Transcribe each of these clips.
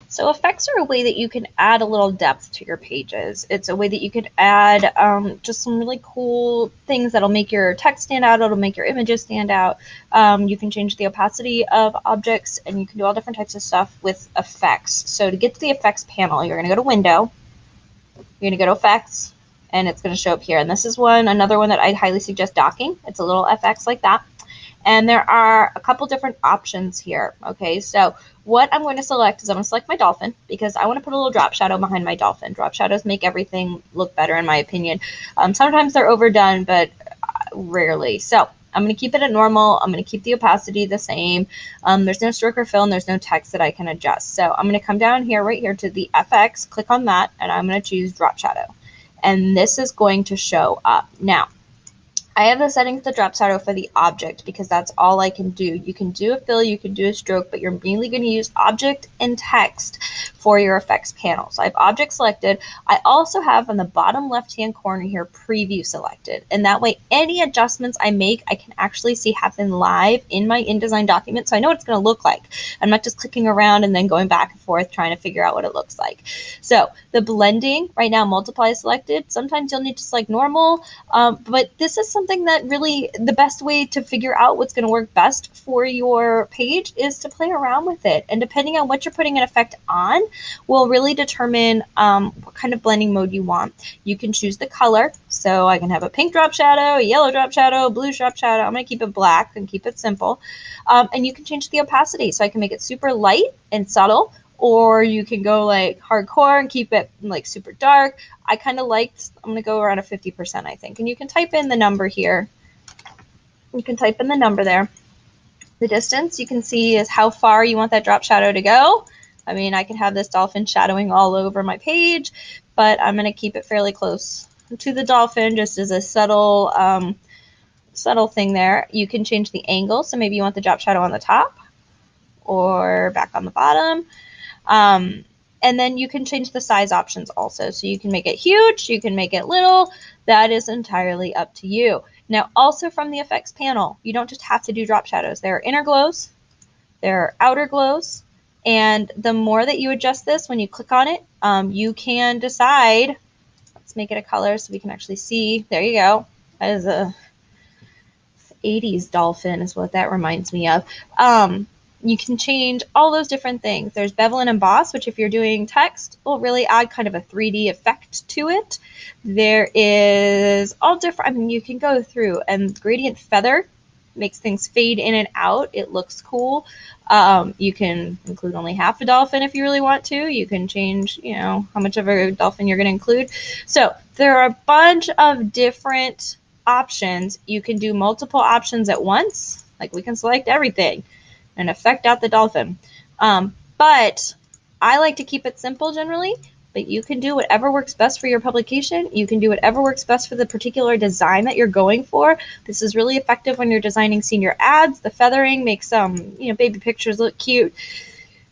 So effects are a way that you can add a little depth to your pages. It's a way that you can add just some really cool things that'll make your text stand out, it'll make your images stand out. You can change the opacity of objects, and you can do all different types of stuff with effects. So to get to the effects panel, you're going to go to Window, you're going to go to Effects, and it's going to show up here. And this is another one that I highly suggest docking. It's a little FX like that. And there are a couple different options here. Okay, so what I'm going to select is I'm going to select my dolphin because I want to put a little drop shadow behind my dolphin. Drop shadows make everything look better in my opinion. Sometimes they're overdone, but rarely. So I'm going to keep it at normal. I'm going to keep the opacity the same. There's no stroke or fill, and there's no text that I can adjust. So I'm going to come down here, right here to the FX, click on that, and I'm going to choose drop shadow. And this is going to show up. Now, I have the settings to drop shadow for the object because that's all I can do. You can do a fill, you can do a stroke, but you're mainly going to use object and text for your effects panel. So I have object selected. I also have on the bottom left-hand corner here preview selected. And that way any adjustments I make, I can actually see happen live in my InDesign document. So I know what it's going to look like. I'm not just clicking around and then going back and forth trying to figure out what it looks like. So the blending, right now multiply is selected. Sometimes you'll need to select normal, but this is something that really the best way to figure out what's going to work best for your page is to play around with it. And depending on what you're putting an effect on will really determine what kind of blending mode you want. You can choose the color. So I can have a pink drop shadow, a yellow drop shadow, a blue drop shadow. I'm going to keep it black and keep it simple. And you can change the opacity. So I can make it super light and subtle, or you can go like hardcore and keep it like super dark. I kind of liked, I'm going to go around a 50%, I think. And you can type in the number here. You can type in the number there. The distance you can see is how far you want that drop shadow to go. I mean, I can have this dolphin shadowing all over my page, but I'm going to keep it fairly close to the dolphin just as a subtle thing there. You can change the angle. So maybe you want the drop shadow on the top or back on the bottom. And then you can change the size options also. So you can make it huge, you can make it little. That is entirely up to you. Now, also from the effects panel, you don't just have to do drop shadows. There are inner glows, there are outer glows, and the more that you adjust this when you click on it, you can decide. Let's make it a color so we can actually see. There you go. That is a 80s dolphin is what that reminds me of. You can change all those different things. There's bevel and emboss, which if you're doing text will really add kind of a 3D effect to it. There is all different, I mean, you can go through, and gradient feather makes things fade in and out. It looks cool. You can include only half a dolphin if you really want to. You can change, you know, how much of a dolphin you're going to include. So there are a bunch of different options. You can do multiple options at once. Like we can select everything and effect out the dolphin. But I like to keep it simple generally, but you can do whatever works best for your publication. You can do whatever works best for the particular design that you're going for. This is really effective when you're designing senior ads. The feathering makes baby pictures look cute.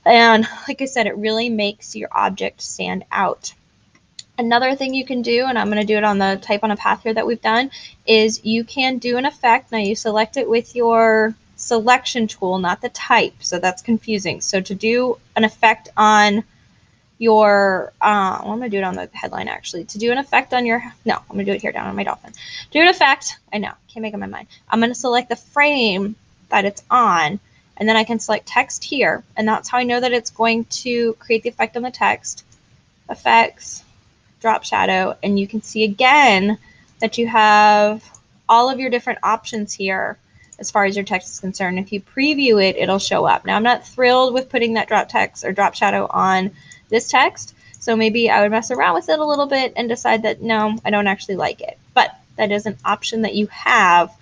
And like I said, it really makes your object stand out. Another thing you can do, and I'm going to do it on the type on a path here that we've done, is you can do an effect. Now you select it with your selection tool, not the type, so that's confusing. So to do an effect on your, I'm going to do it on the headline actually. To do an effect on your, no, I'm going to do it here down on my dolphin. Do an effect, I know, can't make up my mind. I'm going to select the frame that it's on, and then I can select text here, and that's how I know that it's going to create the effect on the text. Effects, drop shadow, and you can see again that you have all of your different options here as far as your text is concerned. If you preview it, it'll show up. Now, I'm not thrilled with putting that drop text or drop shadow on this text, so maybe I would mess around with it a little bit and decide that no, I don't actually like it. But that is an option that you have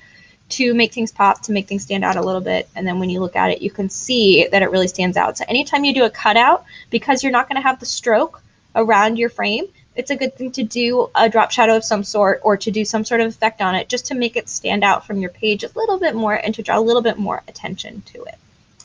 to make things pop, to make things stand out a little bit, and then when you look at it, you can see that it really stands out. So anytime you do a cutout, because you're not going to have the stroke around your frame, it's a good thing to do a drop shadow of some sort or to do some sort of effect on it just to make it stand out from your page a little bit more and to draw a little bit more attention to it.